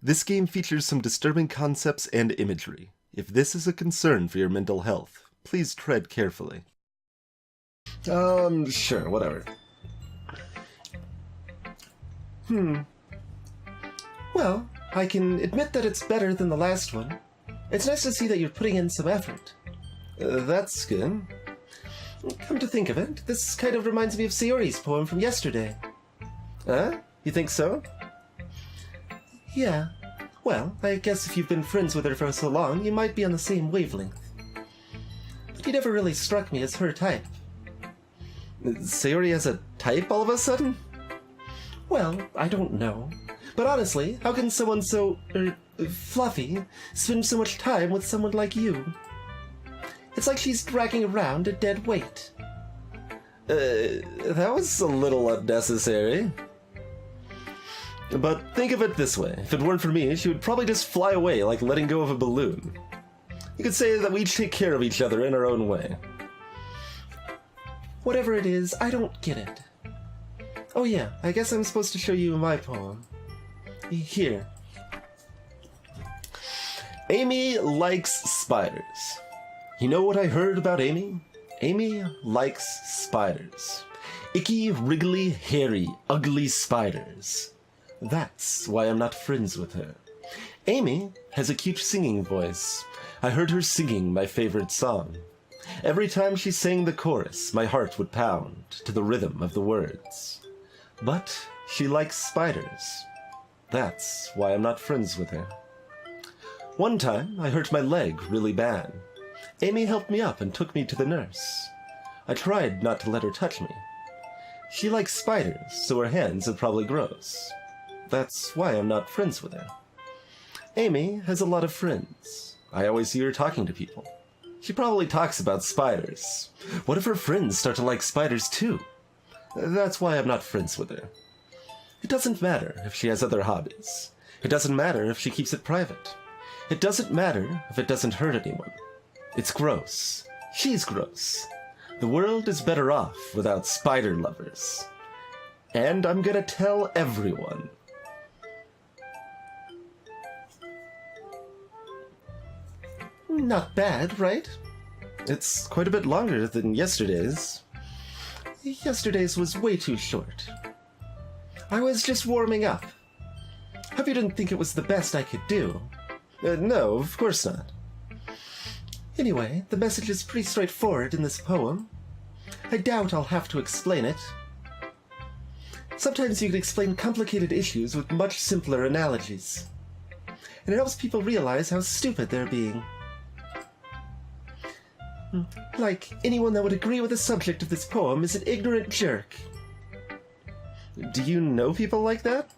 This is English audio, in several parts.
This game features some disturbing concepts and imagery. If this is a concern for your mental health, please tread carefully. Sure, whatever. Well, I can admit that it's better than the last one. It's nice to see that you're putting in some effort. That's good. Come to think of it, this kind of reminds me of Sayori's poem from yesterday. Huh? You think so? Yeah. Well, I guess if you've been friends with her for so long, you might be on the same wavelength. But you never really struck me as her type. Sayori has a type all of a sudden? Well, I don't know. But honestly, how can someone so, fluffy spend so much time with someone like you? It's like she's dragging around a dead weight. That was a little unnecessary. But think of it this way. If it weren't for me, she would probably just fly away like letting go of a balloon. You could say that we each take care of each other in our own way. Whatever it is, I don't get it. Oh yeah, I guess I'm supposed to show you my poem. Here. Amy likes spiders. You know what I heard about Amy? Amy likes spiders. Icky, wriggly, hairy, ugly spiders. That's why I'm not friends with her. Amy has a cute singing voice. I heard her singing my favorite song. Every time she sang the chorus, my heart would pound to the rhythm of the words. But she likes spiders. That's why I'm not friends with her. One time, I hurt my leg really bad. Amy helped me up and took me to the nurse. I tried not to let her touch me. She likes spiders, so her hands are probably gross. That's why I'm not friends with her. Amy has a lot of friends. I always see her talking to people. She probably talks about spiders. What if her friends start to like spiders too? That's why I'm not friends with her. It doesn't matter if she has other hobbies. It doesn't matter if she keeps it private. It doesn't matter if it doesn't hurt anyone. It's gross. She's gross. The world is better off without spider lovers. And I'm gonna tell everyone. Not bad, right? It's quite a bit longer than yesterday's. Yesterday's was way too short. I was just warming up. Hope you didn't think it was the best I could do. No, of course not. Anyway, the message is pretty straightforward in this poem. I doubt I'll have to explain it. Sometimes you can explain complicated issues with much simpler analogies. And it helps people realize how stupid they're being. Like, anyone that would agree with the subject of this poem is an ignorant jerk. Do you know people like that?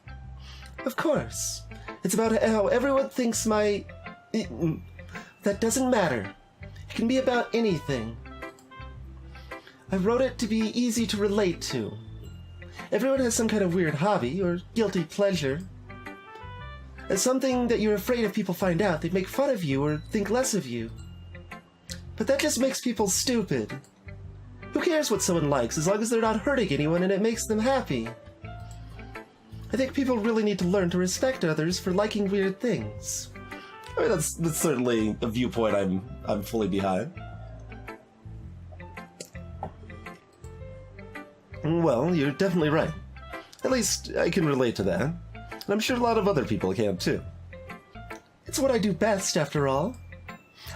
Of course. It's about how everyone thinks my... That doesn't matter. It can be about anything. I wrote it to be easy to relate to. Everyone has some kind of weird hobby or guilty pleasure. It's something that you're afraid if people find out, they'd make fun of you or think less of you. But that just makes people stupid. Who cares what someone likes as long as they're not hurting anyone and it makes them happy? I think people really need to learn to respect others for liking weird things. I mean, that's certainly a viewpoint I'm fully behind. Well, you're definitely right. At least I can relate to that. And I'm sure a lot of other people can too. It's what I do best, after all.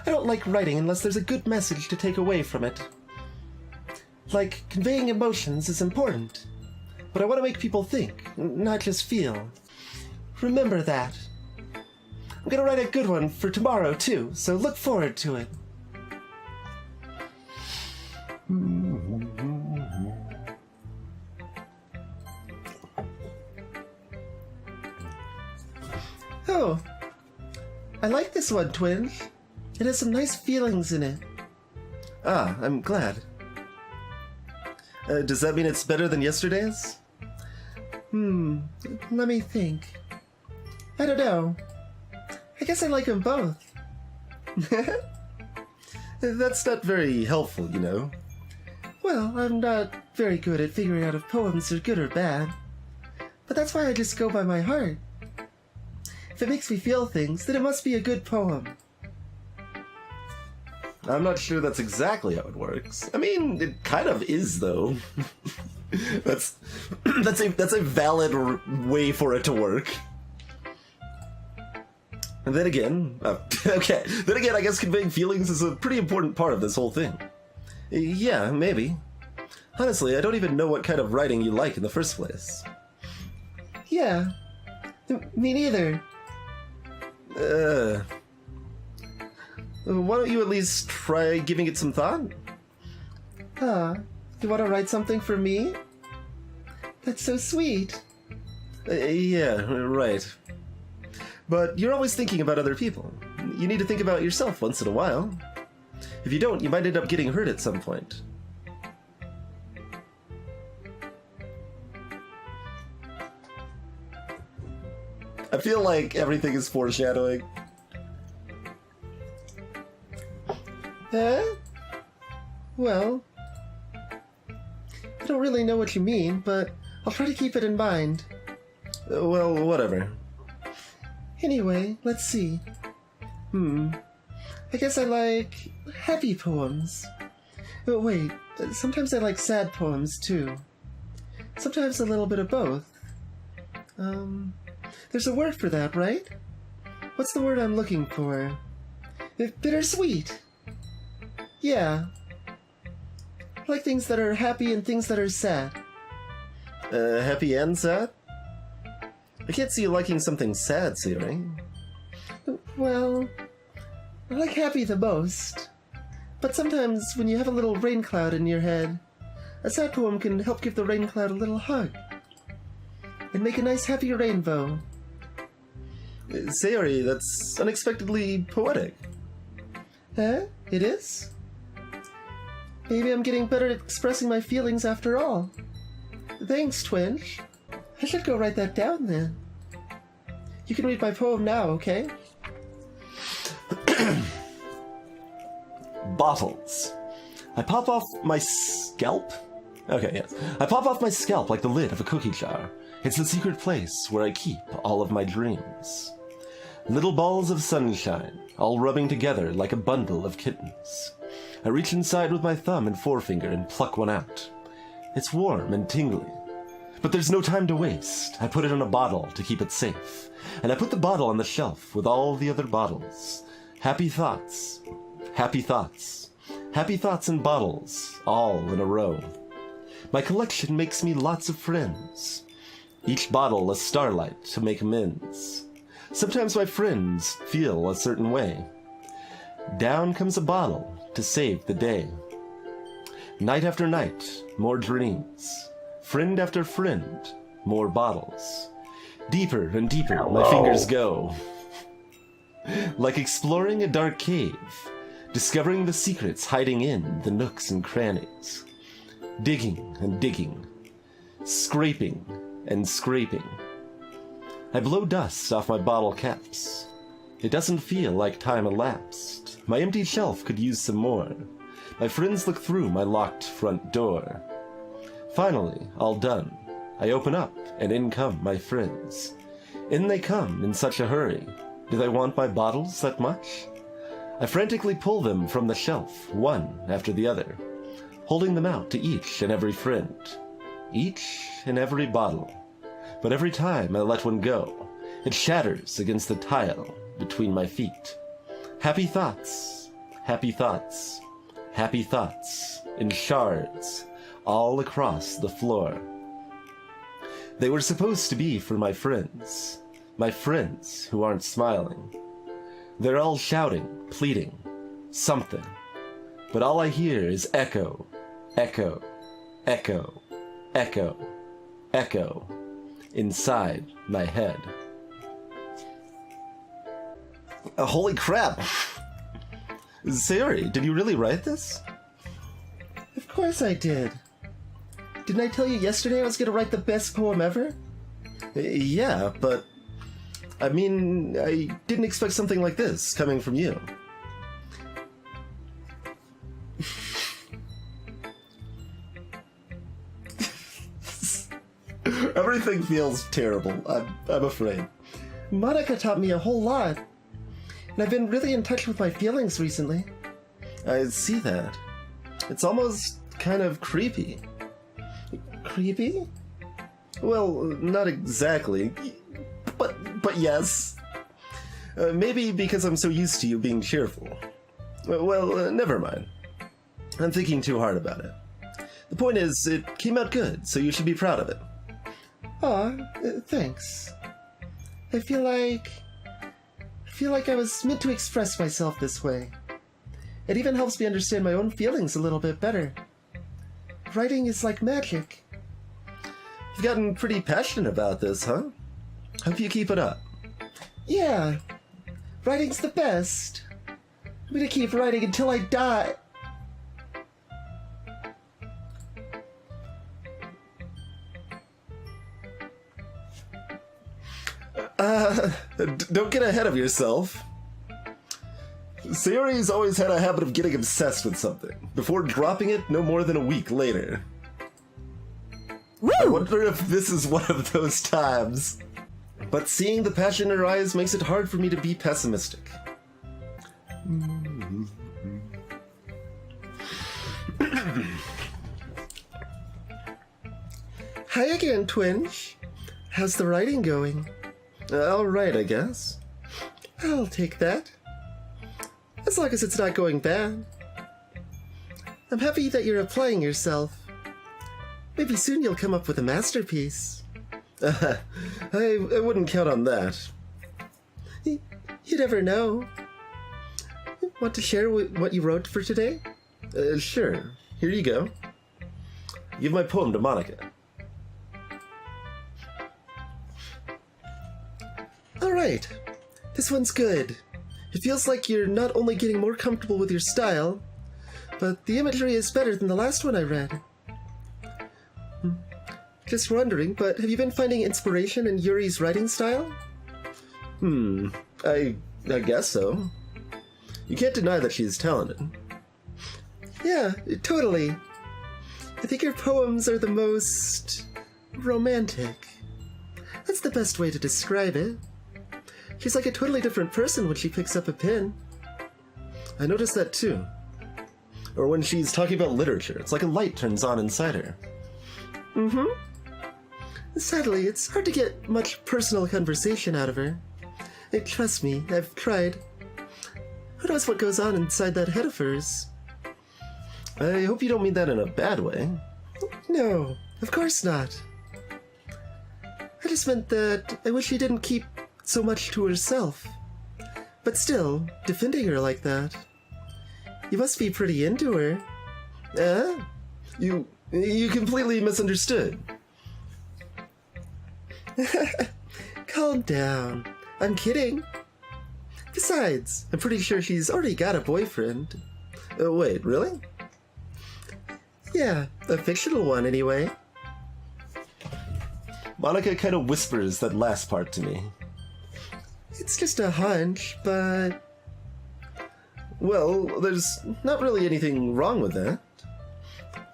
I don't like writing unless there's a good message to take away from it. Like, conveying emotions is important. But I want to make people think, not just feel. Remember that. I'm gonna write a good one for tomorrow, too, so look forward to it. Oh, I like this one, Twinge. It has some nice feelings in it. Ah, I'm glad. Does that mean it's better than yesterday's? Let me think. I don't know. I guess I like them both. That's not very helpful, you know. Well, I'm not very good at figuring out if poems are good or bad. But that's why I just go by my heart. If it makes me feel things, then it must be a good poem. I'm not sure that's exactly how it works. I mean, it kind of is, though. that's a valid way for it to work. And then again, okay. Then again, I guess conveying feelings is a pretty important part of this whole thing. Yeah, maybe. Honestly, I don't even know what kind of writing you like in the first place. Yeah, me neither. Why don't you at least try giving it some thought? You want to write something for me? That's so sweet. Yeah, right. But you're always thinking about other people. You need to think about yourself once in a while. If you don't, you might end up getting hurt at some point. I feel like everything is foreshadowing. Well, I don't really know what you mean, but I'll try to keep it in mind. Well, whatever. Anyway, let's see. I guess I like happy poems. But wait, sometimes I like sad poems too. Sometimes a little bit of both. There's a word for that, right? What's the word I'm looking for? Bittersweet. Yeah. I like things that are happy and things that are sad. Happy and sad? I can't see you liking something sad, Siri. Well, I like happy the most. But sometimes when you have a little rain cloud in your head, a sad poem can help give the rain cloud a little hug. And make a nice happy rainbow. Sayori, that's unexpectedly poetic. It is? Maybe I'm getting better at expressing my feelings after all. Thanks, Twinge. I should go write that down then. You can read my poem now, okay? Bottles. I pop off my scalp? Okay, yes. I pop off my scalp like the lid of a cookie jar. It's the secret place where I keep all of my dreams. Little balls of sunshine, all rubbing together like a bundle of kittens. I reach inside with my thumb and forefinger and pluck one out. It's warm and tingly. But there's no time to waste. I put it in a bottle to keep it safe. And I put the bottle on the shelf with all the other bottles. Happy thoughts. Happy thoughts. Happy thoughts in bottles, all in a row. My collection makes me lots of friends. Each bottle a starlight to make amends. Sometimes my friends feel a certain way. Down comes a bottle to save the day. Night after night, more dreams. Friend after friend, more bottles. Deeper and deeper my fingers go. Like exploring a dark cave, discovering the secrets hiding in the nooks and crannies. Digging and digging, scraping and scraping. I blow dust off my bottle caps. It doesn't feel like time elapsed. My empty shelf could use some more. My friends look through my locked front door. Finally, all done, I open up, and in come my friends. In they come in such a hurry. Do they want my bottles that much? I frantically pull them from the shelf, one after the other, holding them out to each and every friend. Each and every bottle. But every time I let one go, it shatters against the tile between my feet. Happy thoughts, happy thoughts, happy thoughts, in shards, all across the floor. They were supposed to be for my friends who aren't smiling. They're all shouting, pleading, something. But all I hear is echo, echo, echo, echo, echo, inside my head. Holy crap! Sayori, did you really write this? Of course I did. Didn't I tell you yesterday I was going to write the best poem ever? Yeah, but I mean, I didn't expect something like this coming from you. Everything feels terrible, I'm afraid. Monica taught me a whole lot. And I've been really in touch with my feelings recently. I see that. It's almost kind of creepy. Creepy? Well, not exactly, but yes. Maybe because I'm so used to you being cheerful. Well, never mind. I'm thinking too hard about it. The point is, it came out good, so you should be proud of it. Aw, thanks. I feel like I was meant to express myself this way. It even helps me understand my own feelings a little bit better. Writing is like magic. You've gotten pretty passionate about this, huh? Hope you keep it up. Yeah, writing's the best. I'm gonna keep writing until I die. Don't get ahead of yourself. Sayori's always had a habit of getting obsessed with something, before dropping it no more than a week later. Woo! I wonder if this is one of those times. But seeing the passion in her eyes makes it hard for me to be pessimistic. Hi again, Twinge. How's the writing going? Alright, I guess. I'll take that. As long as it's not going bad. I'm happy that you're applying yourself. Maybe soon you'll come up with a masterpiece. I wouldn't count on that. You never know. Want to share what you wrote for today? Sure. Here you go. Give my poem to Monica. Alright. This one's good. It feels like you're not only getting more comfortable with your style, but the imagery is better than the last one I read. Just wondering, but have you been finding inspiration in Yuri's writing style? I guess so. You can't deny that she's talented. Yeah, totally. I think her poems are the most romantic. That's the best way to describe it. She's like a totally different person when she picks up a pen. I noticed that too. Or when she's talking about literature, it's like a light turns on inside her. Sadly, it's hard to get much personal conversation out of her. Trust me, I've tried. Who knows what goes on inside that head of hers? I hope you don't mean that in a bad way. No, of course not. I just meant that I wish she didn't keep so much to herself. But still, defending her like that. You must be pretty into her. You completely misunderstood. Calm down. I'm kidding. Besides, I'm pretty sure she's already got a boyfriend. Wait, really? Yeah, a fictional one anyway. Monica kind of whispers that last part to me. It's just a hunch, but... Well, there's not really anything wrong with that.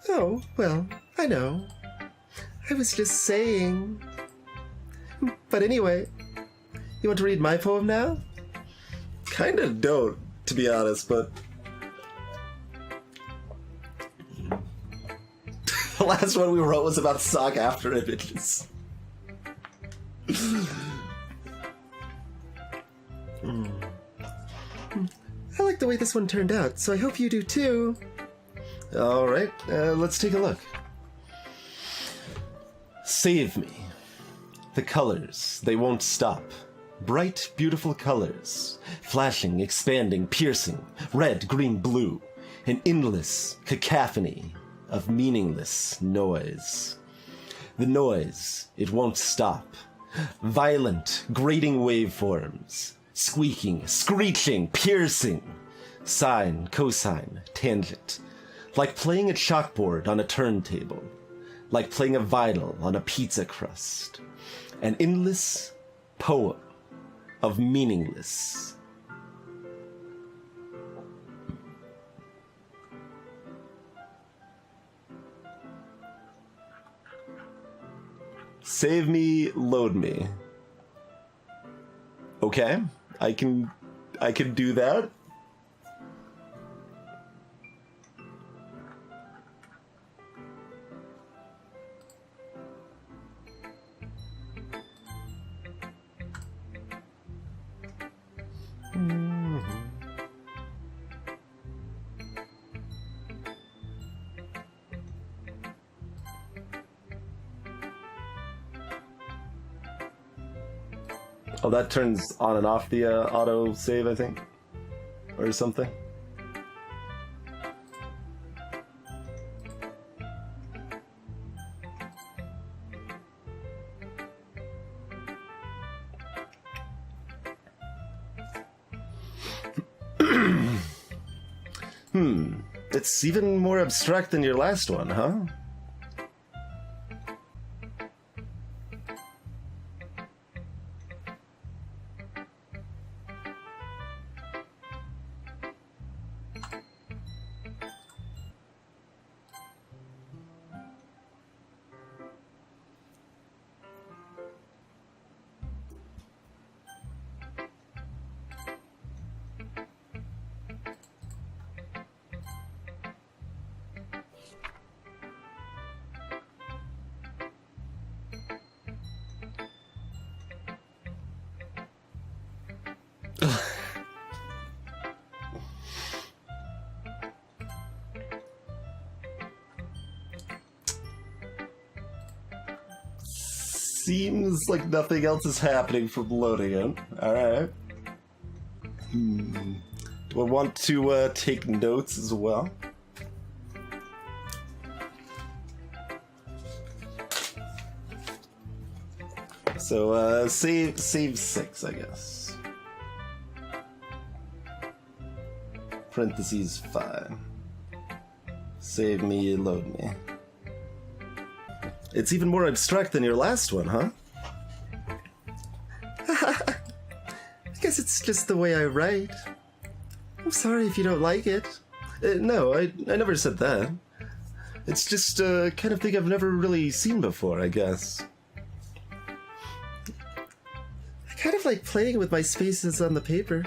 Oh, well, I know. I was just saying. But anyway, you want to read my poem now? Kinda don't, to be honest, but... The last one we wrote was about sock after images. I like the way this one turned out, so I hope you do too. Alright, let's take a look. Save me. The colors, they won't stop. Bright, beautiful colors. Flashing, expanding, piercing. Red, green, blue. An endless cacophony of meaningless noise. The noise, it won't stop. Violent, grating waveforms. Squeaking, screeching, piercing. Sine, cosine, tangent. Like playing a chalkboard on a turntable. Like playing a vinyl on a pizza crust. An endless poem of meaningless. Save me, load me. Okay, I can do that. Oh, that turns on and off the auto save, I think, or something. It's even more abstract than your last one, huh? Seems like nothing else is happening from loading it. Alright. Do I want to take notes as well? So, save 6, I guess. Parentheses 5. Save me, load me. It's even more abstract than your last one, huh? I guess it's just the way I write. I'm sorry if you don't like it. No, I never said that. It's just a kind of thing I've never really seen before, I guess. I kind of like playing with my spaces on the paper.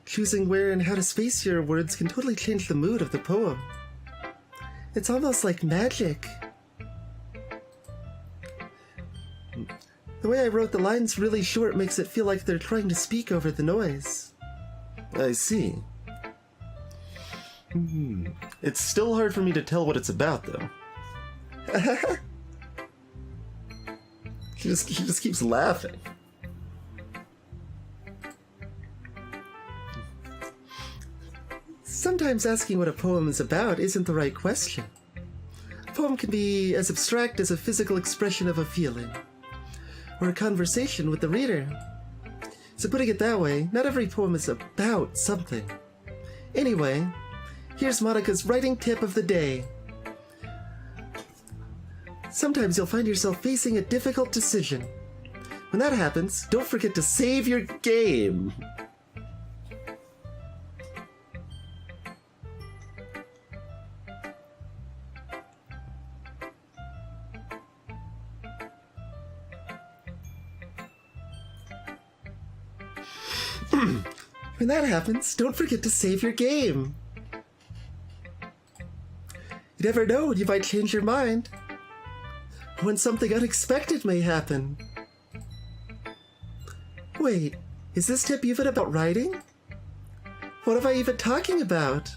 Choosing where and how to space your words can totally change the mood of the poem. It's almost like magic. The way I wrote the lines really short makes it feel like they're trying to speak over the noise. I see. It's still hard for me to tell what it's about, though. He just keeps laughing. Sometimes asking what a poem is about isn't the right question. A poem can be as abstract as a physical expression of a feeling, or a conversation with the reader. So putting it that way, not every poem is about something. Anyway, here's Monica's writing tip of the day. Sometimes you'll find yourself facing a difficult decision. When that happens, don't forget to save your game. When that happens, don't forget to save your game. You never know when you might change your mind. Or when something unexpected may happen. Wait, is this tip even about writing? What am I even talking about?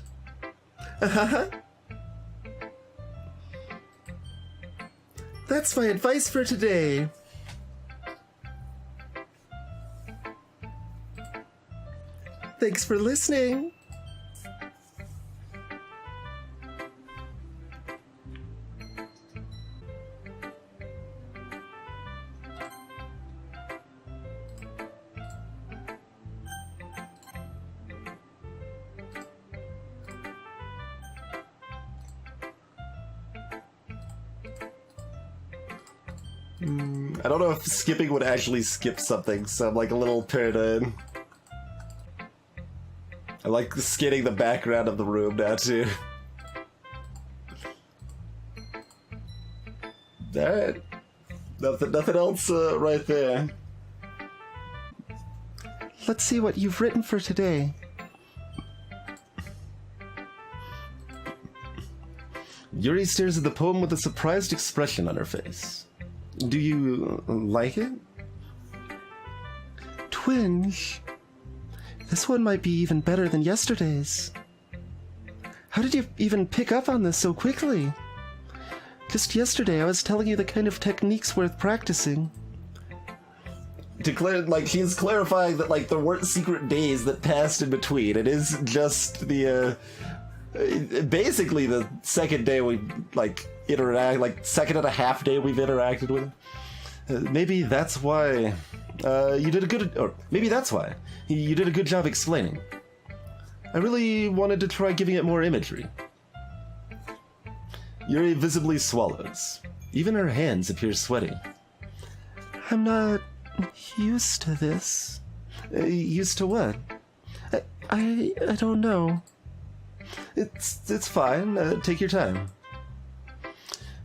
That's my advice for today. Thanks for listening. I don't know if skipping would actually skip something, so I'm like a little paranoid. I like scanning the background of the room now, too. Alright. Nothing else right there. let's see what you've written for today. Yuri stares at the poem with a surprised expression on her face. Do you like it? Twinge. This one might be even better than yesterday's. How did you even pick up on this so quickly? Just yesterday I was telling you the kind of techniques worth practicing. She's clarifying that, there weren't secret days that passed in between. It is just the, basically the second day we, second and a half day we've interacted with her. Maybe that's why, you did a good job explaining. I really wanted to try giving it more imagery. Yuri visibly swallows. Even her hands appear sweaty. I'm not used to this. Used to what? I don't know. It's fine. Take your time.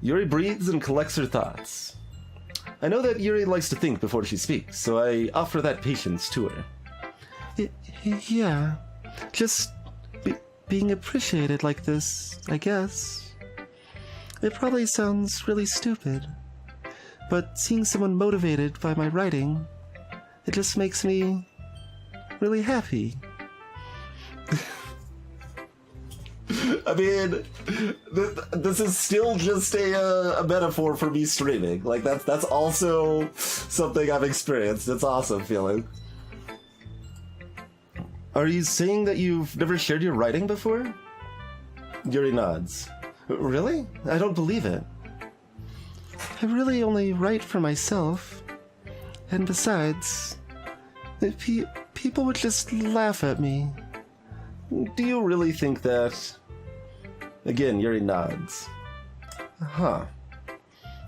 Yuri breathes and collects her thoughts. I know that Yuri likes to think before she speaks, so I offer that patience to her. Yeah. Just being appreciated like this, I guess. It probably sounds really stupid, but seeing someone motivated by my writing, it just makes me really happy. I mean, this is still just a metaphor for me streaming. That's also something I've experienced. It's awesome feeling. Are you saying that you've never shared your writing before? Yuri nods. Really? I don't believe it. I really only write for myself. And besides, people would just laugh at me. Do you really think that? Again, Yuri nods. Huh.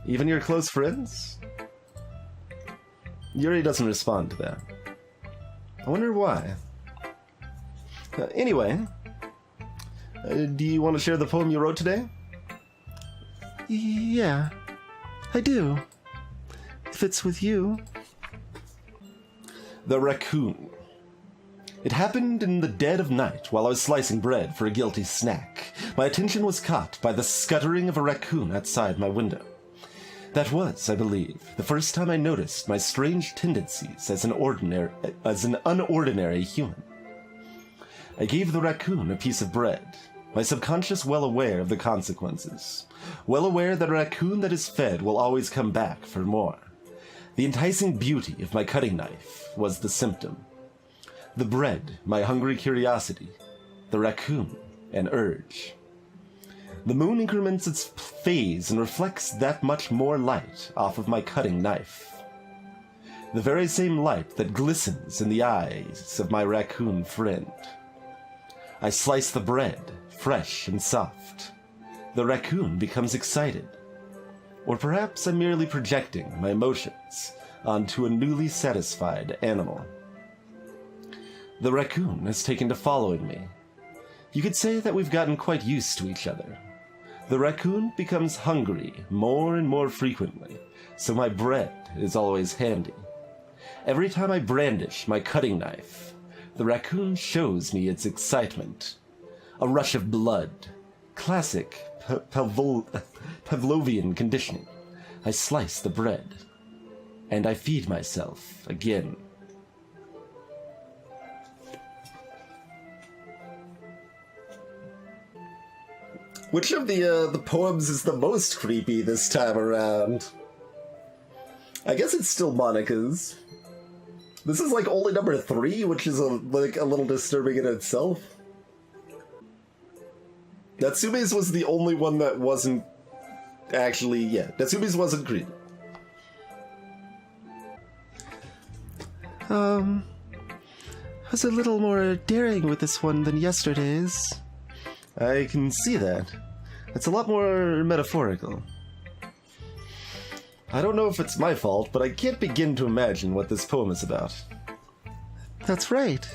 Even your close friends? Yuri doesn't respond to that. I wonder why. Anyway, do you want to share the poem you wrote today? Yeah, I do. If it's with you. The Raccoon. It happened in the dead of night while I was slicing bread for a guilty snack. My attention was caught by the scuttering of a raccoon outside my window. That was, I believe, the first time I noticed my strange tendencies as an unordinary human. I gave the raccoon a piece of bread, my subconscious well aware of the consequences, well aware that a raccoon that is fed will always come back for more. The enticing beauty of my cutting knife was the symptom. The bread, my hungry curiosity. The raccoon, an urge. The moon increments its phase and reflects that much more light off of my cutting knife. The very same light that glistens in the eyes of my raccoon friend. I slice the bread, fresh and soft. The raccoon becomes excited. Or perhaps I'm merely projecting my emotions onto a newly satisfied animal. The raccoon has taken to following me. You could say that we've gotten quite used to each other. The raccoon becomes hungry more and more frequently, so my bread is always handy. Every time I brandish my cutting knife, the raccoon shows me its excitement. A rush of blood. Classic Pavlovian conditioning. I slice the bread. And I feed myself again. Which of the poems is the most creepy this time around? I guess it's still Monica's. This is only number 3, which is a little disturbing in itself. Natsume's was the only one that wasn't actually, Natsume's wasn't creepy. I was a little more daring with this one than yesterday's. I can see that. It's a lot more metaphorical. I don't know if it's my fault, but I can't begin to imagine what this poem is about. That's right.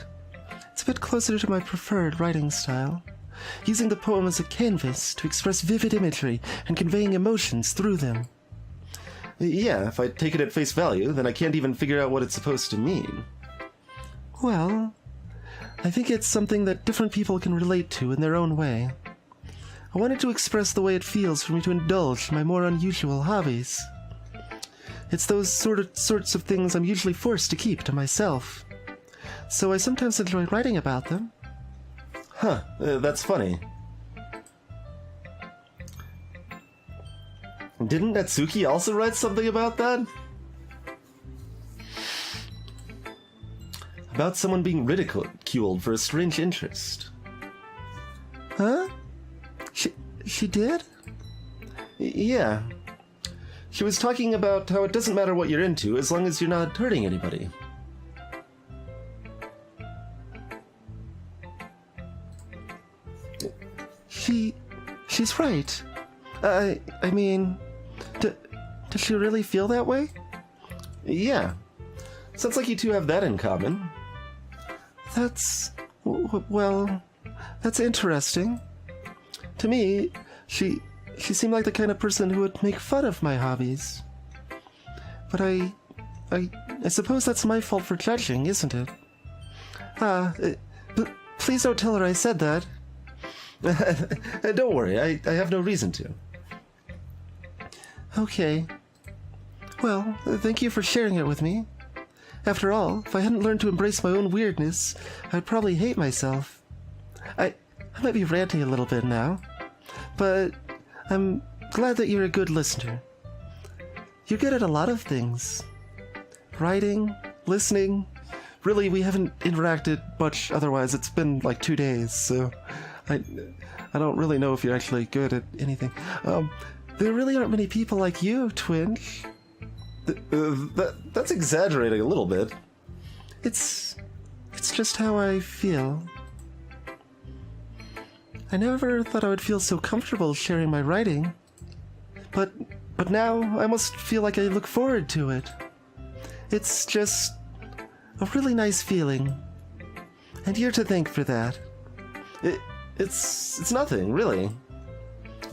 It's a bit closer to my preferred writing style, using the poem as a canvas to express vivid imagery and conveying emotions through them. Yeah, if I take it at face value, then I can't even figure out what it's supposed to mean. Well, I think it's something that different people can relate to in their own way. I wanted to express the way it feels for me to indulge my more unusual hobbies. It's those sorts of things I'm usually forced to keep to myself. So I sometimes enjoy writing about them. Huh, that's funny. Didn't Natsuki also write something about that? About someone being ridiculed for a strange interest. Huh? She did? Yeah. She was talking about how it doesn't matter what you're into as long as you're not hurting anybody. She's right. I mean, does she really feel that way? Yeah. Sounds like you two have that in common. Well, that's interesting. To me, she seemed like the kind of person who would make fun of my hobbies. But I suppose that's my fault for judging, isn't it? Please don't tell her I said that. Don't worry, I have no reason to. Okay. Well, thank you for sharing it with me. After all, if I hadn't learned to embrace my own weirdness, I'd probably hate myself. I might be ranting a little bit now, but I'm glad that you're a good listener. You're good at a lot of things. Writing, listening. Really, we haven't interacted much otherwise. It's been like 2 days, so I don't really know if you're actually good at anything. There really aren't many people like you, Twinge. That's exaggerating a little bit. It's just how I feel. I never thought I would feel so comfortable sharing my writing. But now I almost feel like I look forward to it. It's just a really nice feeling. And you're to thank for that. It's nothing, really.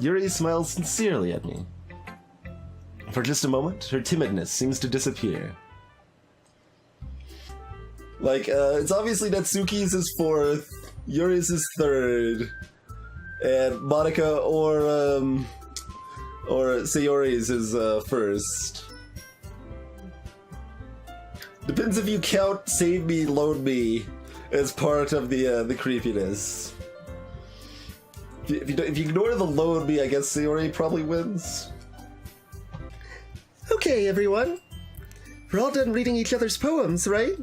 Yuri smiles sincerely at me. For just a moment, her timidness seems to disappear. Like, it's obviously Natsuki's is 4th, Yuri's is 3rd, and Monica or Sayori's is 1st. Depends if you count Save Me, Load Me as part of the creepiness. If you ignore the Load Me, I guess Sayori probably wins. Okay, everyone. We're all done reading each other's poems, right?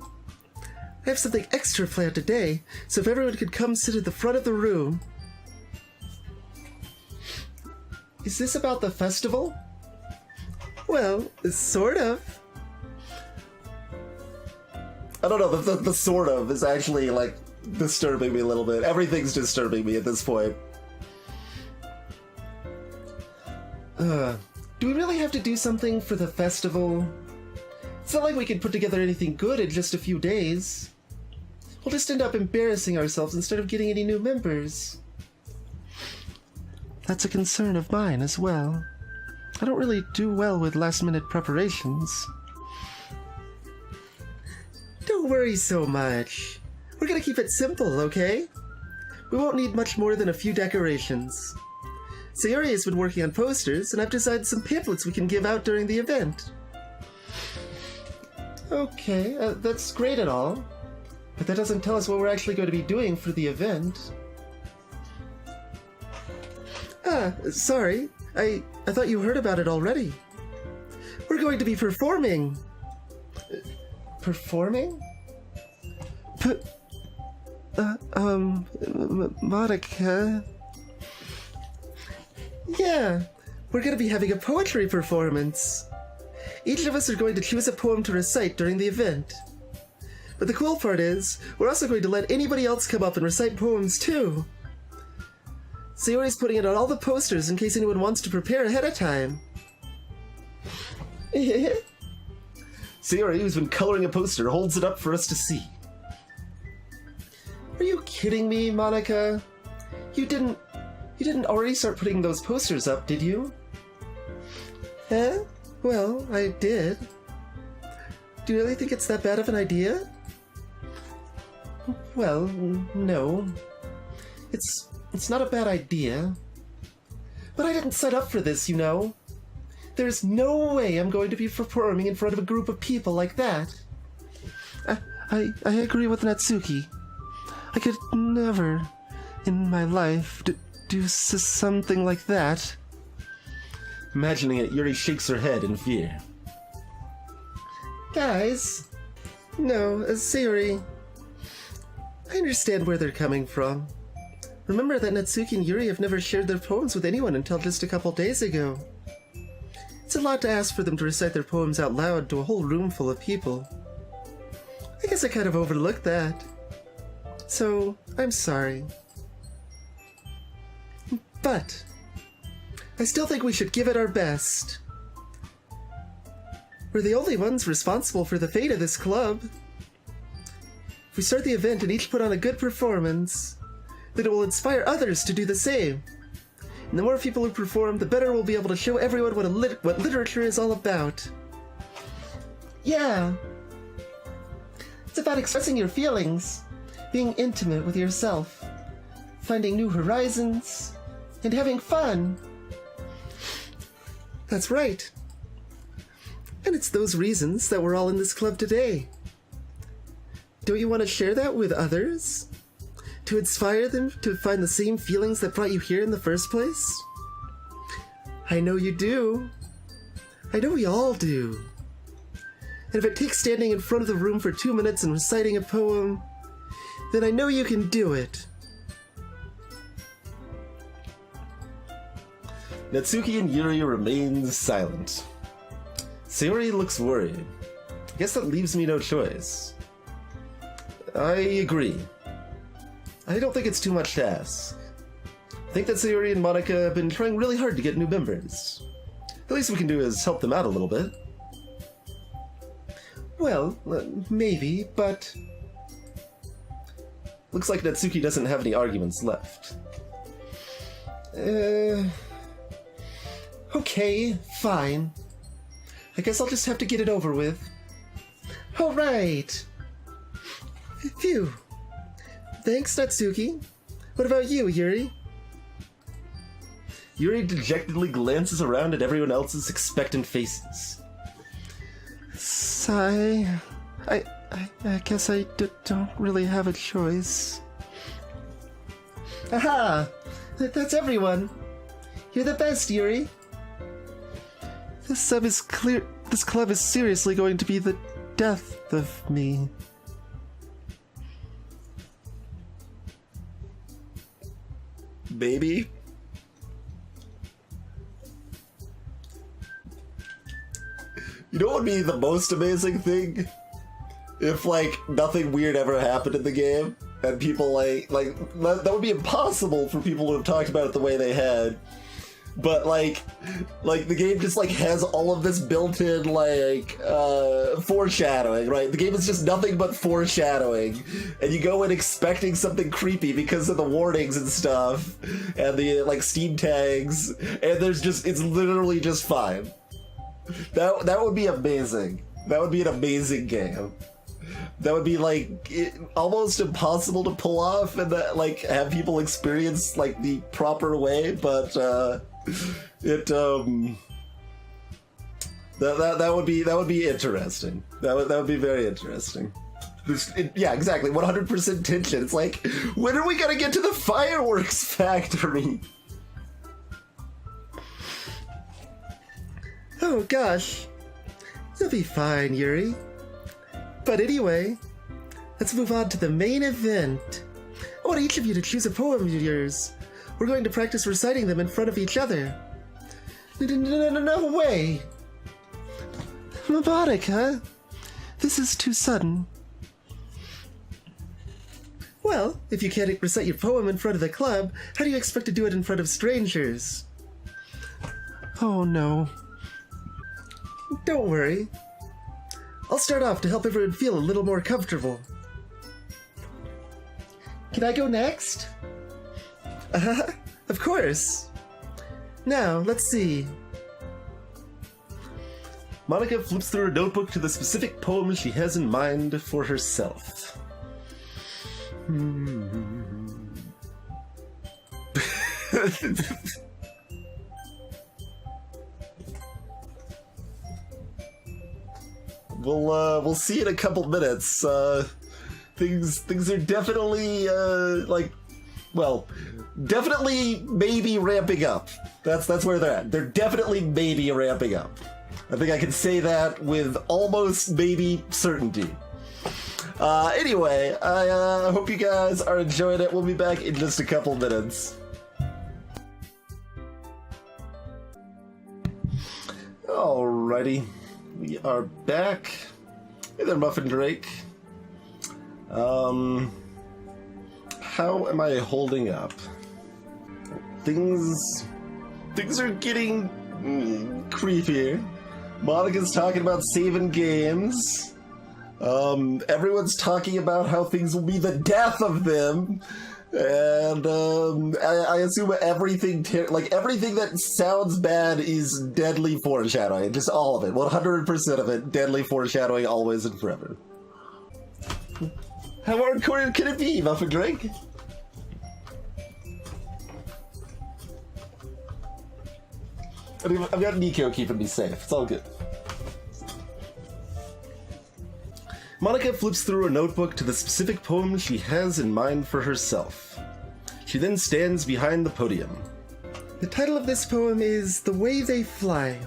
I have something extra planned today, so if everyone could come sit at the front of the room. Is this about the festival? Well, sort of. I don't know, the sort of is actually, like, disturbing me a little bit. Everything's disturbing me at this point. Do we really have to do something for the festival? It's not like we could put together anything good in just a few days. We'll just end up embarrassing ourselves instead of getting any new members. That's a concern of mine as well. I don't really do well with last-minute preparations. Don't worry so much. We're gonna keep it simple, okay? We won't need much more than a few decorations. Sayori has been working on posters, and I've designed some pamphlets we can give out during the event. Okay, that's great and all, but that doesn't tell us what we're actually going to be doing for the event. Sorry. I thought you heard about it already. We're going to be performing. Performing? Monica... Yeah, we're going to be having a poetry performance. Each of us are going to choose a poem to recite during the event. But the cool part is, we're also going to let anybody else come up and recite poems too. Sayori's putting it on all the posters in case anyone wants to prepare ahead of time. Sayori, who's been coloring a poster, holds it up for us to see. Are you kidding me, Monica? You didn't already start putting those posters up, did you? Eh? Well, I did. Do you really think it's that bad of an idea? Well, no. It's not a bad idea. But I didn't set up for this, you know. There's no way I'm going to be performing in front of a group of people like that. I agree with Natsuki. I could never, in my life, do something like that. Imagining it, Yuri shakes her head in fear. Guys, no, Sayori, I understand where they're coming from. Remember that Natsuki and Yuri have never shared their poems with anyone until just a couple days ago. It's a lot to ask for them to recite their poems out loud to a whole room full of people. I guess I kind of overlooked that. So, I'm sorry. But I still think we should give it our best. We're the only ones responsible for the fate of this club. If we start the event and each put on a good performance, then it will inspire others to do the same. And the more people who perform, the better we'll be able to show everyone what literature is all about. Yeah. It's about expressing your feelings, being intimate with yourself, finding new horizons, and having fun. That's right. And it's those reasons that we're all in this club today. Don't you want to share that with others? To inspire them to find the same feelings that brought you here in the first place? I know you do. I know we all do. And if it takes standing in front of the room for 2 minutes and reciting a poem, then I know you can do it. Natsuki and Yuri remain silent. Sayori looks worried. I guess that leaves me no choice. I agree. I don't think it's too much to ask. I think that Sayori and Monica have been trying really hard to get new members. The least we can do is help them out a little bit. Well, maybe, but... Looks like Natsuki doesn't have any arguments left. Okay, fine. I guess I'll just have to get it over with. All right. Phew. Thanks, Natsuki. What about you, Yuri? Yuri dejectedly glances around at everyone else's expectant faces. Sigh. I guess I don't really have a choice. Aha! That's everyone. You're the best, Yuri. This club is seriously going to be the death of me. Baby? You know what would be the most amazing thing? If, like, nothing weird ever happened in the game, and people, like that would be impossible for people to have talked about it the way they had. But, like the game just, like, has all of this built-in, like, foreshadowing, right? The game is just nothing but foreshadowing. And you go in expecting something creepy because of the warnings and stuff, and the, like, Steam tags, and it's literally just fine. That would be amazing. That would be an amazing game. That would be, like, almost impossible to pull off and, like, have people experience, like, the proper way, but, that would be interesting. That would be very interesting. Yeah, exactly. 100% tension. It's like, when are we gonna get to the fireworks factory? Oh gosh. You'll be fine, Yuri. But anyway, let's move on to the main event. I want each of you to choose a poem of yours. We're going to practice reciting them in front of each other. No way! Monica, this is too sudden. Well, if you can't recite your poem in front of the club, how do you expect to do it in front of strangers? Oh no. Don't worry. I'll start off to help everyone feel a little more comfortable. Can I go next? Of course. Now, let's see. Monica flips through her notebook to the specific poem she has in mind for herself. We'll see in a couple minutes. Things are definitely definitely maybe ramping up. That's where they're at. They're definitely maybe ramping up. I think I can say that with almost maybe certainty. Anyway, I hope you guys are enjoying it. We'll be back in just a couple minutes. Alrighty, we are back. Hey there, Muffin Drake. How am I holding up? Things are getting creepier. Monica's talking about saving games. Everyone's talking about how things will be the death of them. And I assume everything that sounds bad is deadly foreshadowing. Just all of it. 100% of it. Deadly foreshadowing always and forever. How hardcore can it be, Muffin Drake? I mean, I've got Nico keeping me safe. It's all good. Monica flips through a notebook to the specific poem she has in mind for herself. She then stands behind the podium. The title of this poem is The Way They Fly.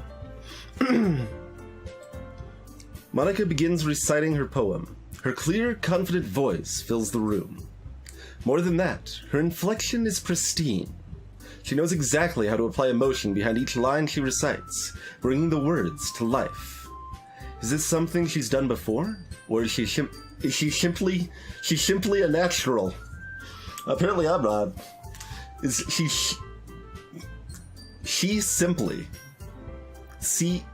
Monica begins reciting her poem. Her clear, confident voice fills the room. More than that, her inflection is pristine. She knows exactly how to apply emotion behind each line she recites, bringing the words to life. Is this something she's done before? Or is she simply a natural? Apparently I'm not. Is she simply... See...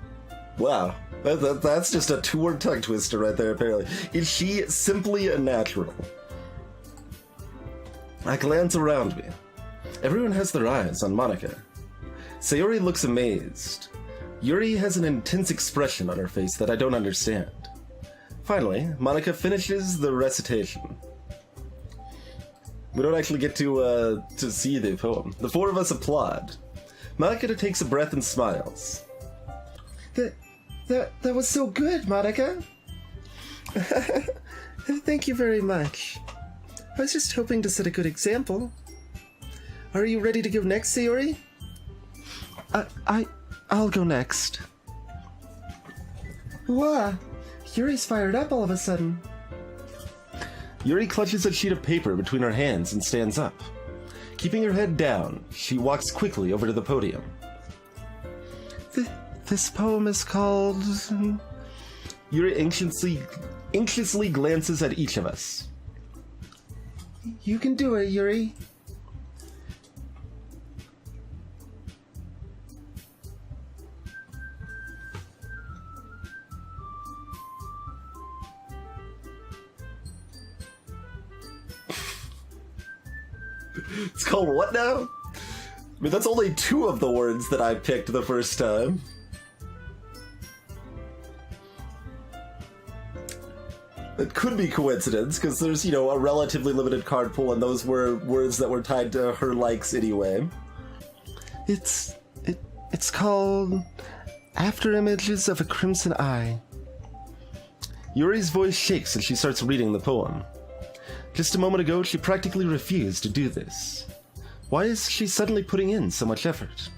Wow. That's just a two-word tongue twister right there, apparently. Is she simply a natural? I glance around me. Everyone has their eyes on Monica. Sayori looks amazed. Yuri has an intense expression on her face that I don't understand. Finally, Monica finishes the recitation. We don't actually get to see the poem. The four of us applaud. Monica takes a breath and smiles. That was so good, Monica. Thank you very much. I was just hoping to set a good example. Are you ready to go next, Sayori? I'll go next. Wow, Yuri's fired up all of a sudden. Yuri clutches a sheet of paper between her hands and stands up. Keeping her head down, she walks quickly over to the podium. This poem is called... Yuri anxiously glances at each of us. You can do it, Yuri. It's called what now? I mean, that's only two of the words that I picked the first time. It could be coincidence, because there's, a relatively limited card pool, and those were words that were tied to her likes anyway. It's called After Images of a Crimson Eye. Yuri's voice shakes as she starts reading the poem. Just a moment ago, she practically refused to do this. Why is she suddenly putting in so much effort?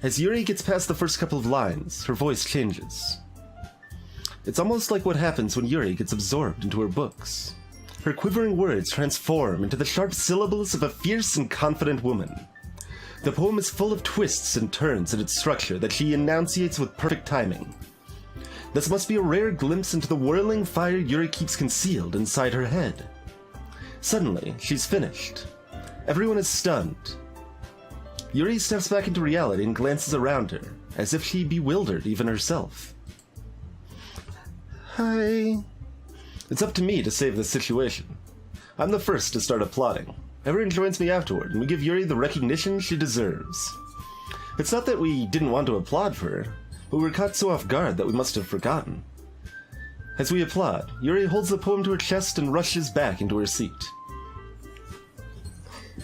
As Yuri gets past the first couple of lines, her voice changes. It's almost like what happens when Yuri gets absorbed into her books. Her quivering words transform into the sharp syllables of a fierce and confident woman. The poem is full of twists and turns in its structure that she enunciates with perfect timing. This must be a rare glimpse into the whirling fire Yuri keeps concealed inside her head. Suddenly, she's finished. Everyone is stunned. Yuri steps back into reality and glances around her, as if she bewildered even herself. Hi. It's up to me to save this situation. I'm the first to start applauding. Everyone joins me afterward, and we give Yuri the recognition she deserves. It's not that we didn't want to applaud for her, but we were caught so off guard that we must have forgotten. As we applaud, Yuri holds the poem to her chest and rushes back into her seat.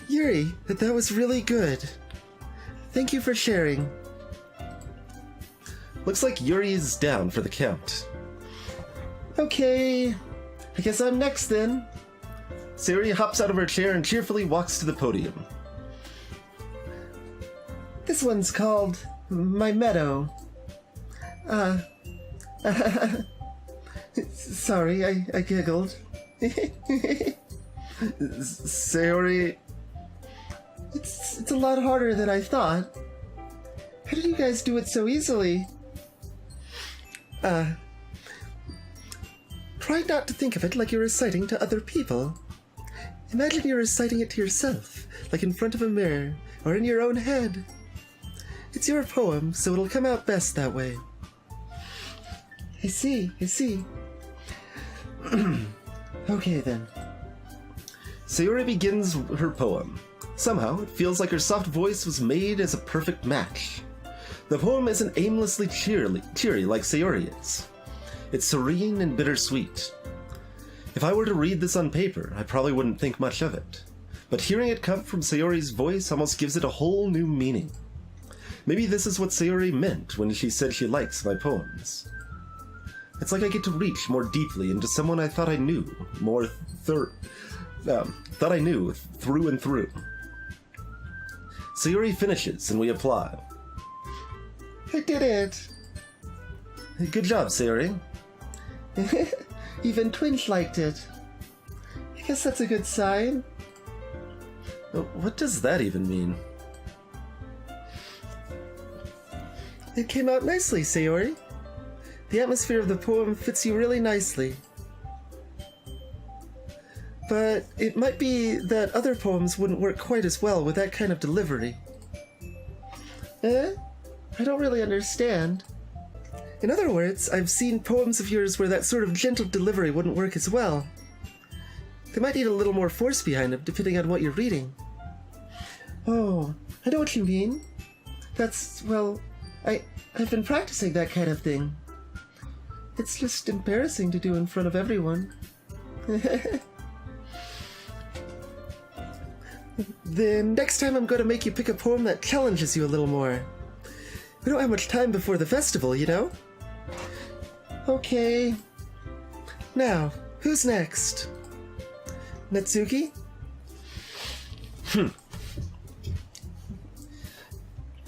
Yuri, that was really good. Thank you for sharing. Looks like Yuri's down for the count. Okay, I guess I'm next then. Sayori hops out of her chair and cheerfully walks to the podium. This one's called My Meadow. Sorry, I giggled. Sayori... It's a lot harder than I thought. How did you guys do it so easily? Try not to think of it like you're reciting to other people. Imagine you're reciting it to yourself, like in front of a mirror, or in your own head. It's your poem, so it'll come out best that way. I see. Okay then. Sayori begins her poem. Somehow, it feels like her soft voice was made as a perfect match. The poem isn't aimlessly cheery like Sayori is. It's serene and bittersweet. If I were to read this on paper, I probably wouldn't think much of it. But hearing it come from Sayori's voice almost gives it a whole new meaning. Maybe this is what Sayori meant when she said she likes my poems. It's like I get to reach more deeply into someone I thought I knew, thought I knew through and through. Sayori finishes and we applaud. I did it! Good job, Sayori. Even Twinge liked it. I guess that's a good sign. What does that even mean? It came out nicely, Sayori. The atmosphere of the poem fits you really nicely. But it might be that other poems wouldn't work quite as well with that kind of delivery. I don't really understand. In other words, I've seen poems of yours where that sort of gentle delivery wouldn't work as well. They might need a little more force behind them, depending on what you're reading. Oh, I know what you mean. Well, I've been practicing that kind of thing. It's just embarrassing to do in front of everyone. Then next time I'm going to make you pick a poem that challenges you a little more. We don't have much time before the festival, you know? Okay. Now, who's next? Natsuki?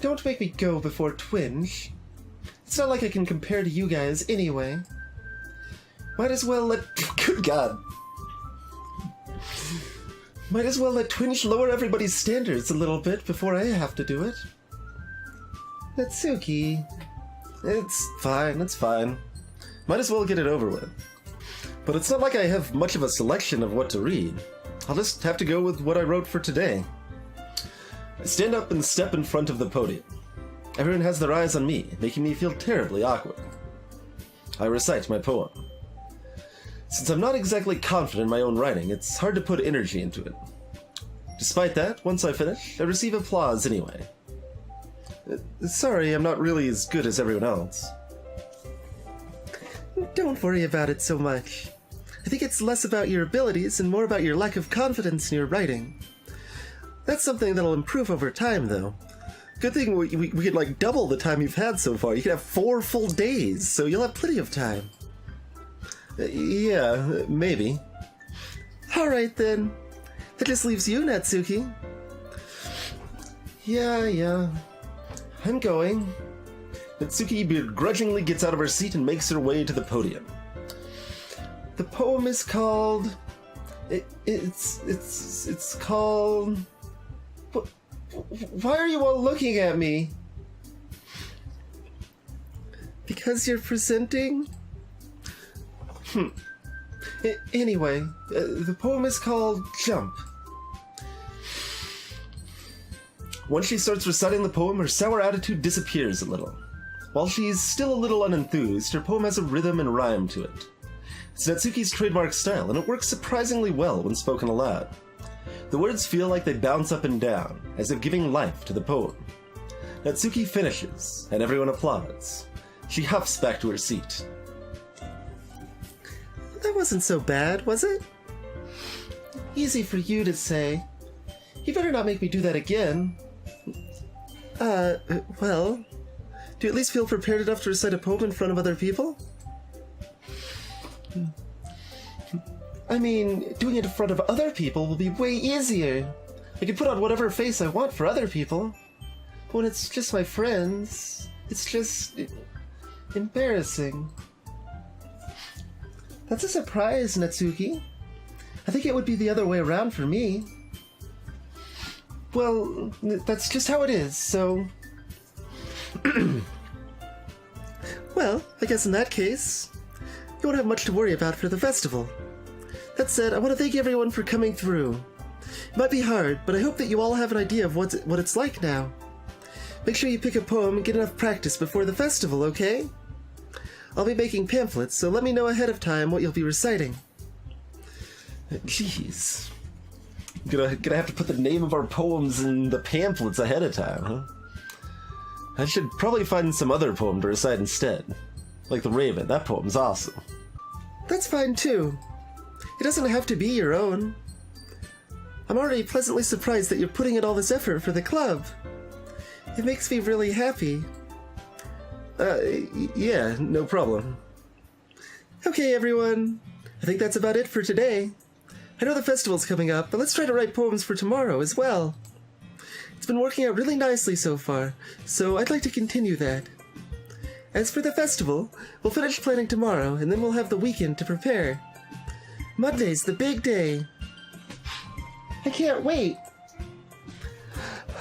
Don't make me go before Twinge. It's not like I can compare to you guys anyway. Might as well let... Good God. Might as well let Twinge lower everybody's standards a little bit before I have to do it. Natsuki. It's fine. Might as well get it over with. But it's not like I have much of a selection of what to read. I'll just have to go with what I wrote for today. I stand up and step in front of the podium. Everyone has their eyes on me, making me feel terribly awkward. I recite my poem. Since I'm not exactly confident in my own writing, it's hard to put energy into it. Despite that, once I finish, I receive applause anyway. Sorry, I'm not really as good as everyone else. Don't worry about it so much. I think it's less about your abilities and more about your lack of confidence in your writing. That's something that'll improve over time, though. Good thing we could, like, double the time you've had so far. You could have 4 full days, so you'll have plenty of time. Yeah, maybe. Alright then. That just leaves you, Natsuki. Yeah. I'm going. Natsuki begrudgingly gets out of her seat and makes her way to the podium. The poem is called... It's called... Why are you all looking at me? Because you're presenting? Anyway, the poem is called Jump. Once she starts reciting the poem, her sour attitude disappears a little. While she's still a little unenthused, her poem has a rhythm and rhyme to it. It's Natsuki's trademark style, and it works surprisingly well when spoken aloud. The words feel like they bounce up and down, as if giving life to the poem. Natsuki finishes, and everyone applauds. She huffs back to her seat. That wasn't so bad, was it? Easy for you to say. You better not make me do that again. Well, do you at least feel prepared enough to recite a poem in front of other people? I mean, doing it in front of other people will be way easier. I can put on whatever face I want for other people. But when it's just my friends, it's just embarrassing. That's a surprise, Natsuki. I think it would be the other way around for me. Well, that's just how it is, so... Well, I guess in that case, you won't have much to worry about for the festival. That said, I want to thank everyone for coming through. It might be hard, but I hope that you all have an idea of what it's like now. Make sure you pick a poem and get enough practice before the festival, okay? I'll be making pamphlets, so let me know ahead of time what you'll be reciting. Jeez. Gonna have to put the name of our poems in the pamphlets ahead of time, huh? I should probably find some other poem to recite instead. Like The Raven, that poem's awesome. That's fine too. It doesn't have to be your own. I'm already pleasantly surprised that you're putting in all this effort for the club. It makes me really happy. Yeah, no problem. Okay, everyone. I think that's about it for today. I know the festival's coming up, but let's try to write poems for tomorrow as well. It's been working out really nicely so far, so I'd like to continue that. As for the festival, we'll finish planning tomorrow, and then we'll have the weekend to prepare. Monday's the big day. I can't wait.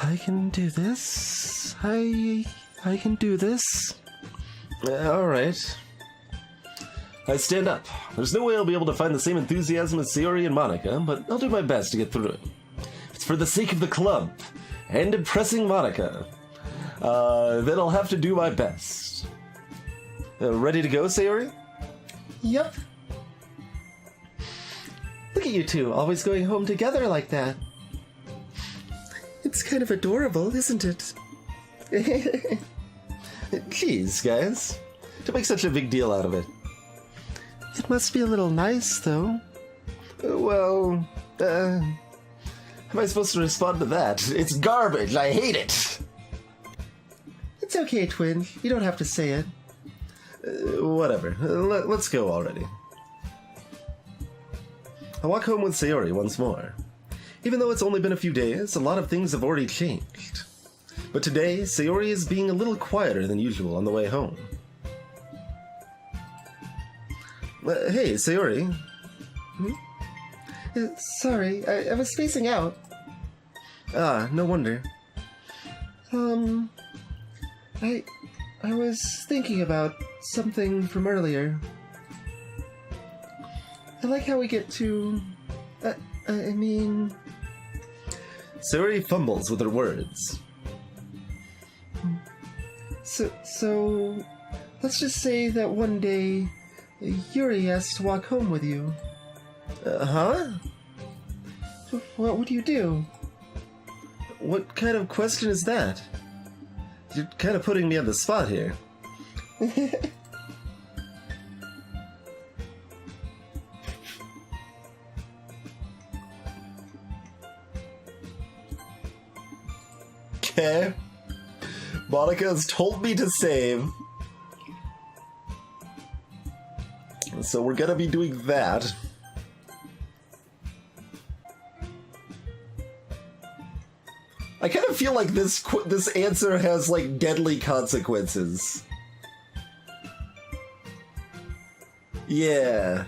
I can do this. I can do this. Alright. I stand up. There's no way I'll be able to find the same enthusiasm as Sayori and Monica, but I'll do my best to get through it. It's for the sake of the club, and impressing Monica. Then I'll have to do my best. Ready to go, Sayori? Yep. Look at you two, always going home together like that. It's kind of adorable, isn't it? Jeez, guys. Don't make such a big deal out of it. It must be a little nice, though. Well, how am I supposed to respond to that? It's garbage, I hate it! It's okay, Twin. You don't have to say it. Whatever. Let's go already. I walk home with Sayori once more. Even though it's only been a few days, a lot of things have already changed. But today, Sayori is being a little quieter than usual on the way home. Hey, Sayori. Sorry, I was spacing out. Ah, no wonder. I was thinking about something from earlier. I like how we get to... I mean... Sayori fumbles with her words. So, let's just say that one day, Yuri asked to walk home with you. Huh? What would you do? What kind of question is that? You're kind of putting me on the spot here. Okay. Monica has told me to save. So we're gonna be doing that. I kind of feel like this answer has like deadly consequences. Yeah.